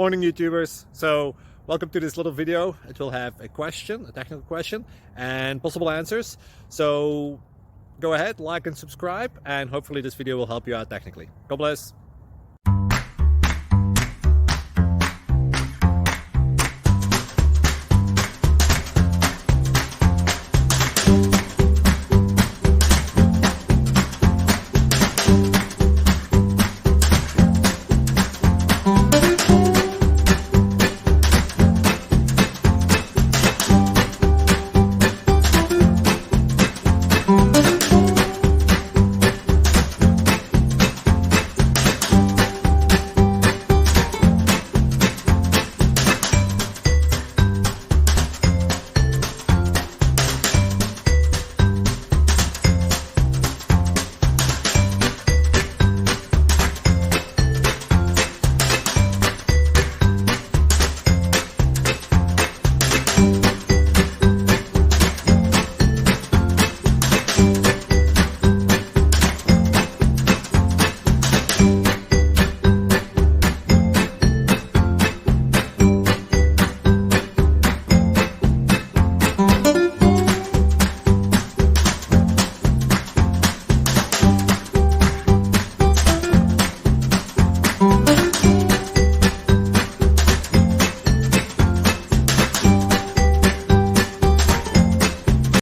Morning YouTubers. So welcome to this little video. It will have a question, a technical question, and possible answers. So go ahead, like and subscribe, and hopefully this video will help you out technically. God bless.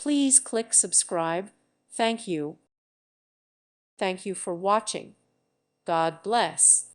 Please click subscribe. Thank you. Thank you for watching. God bless.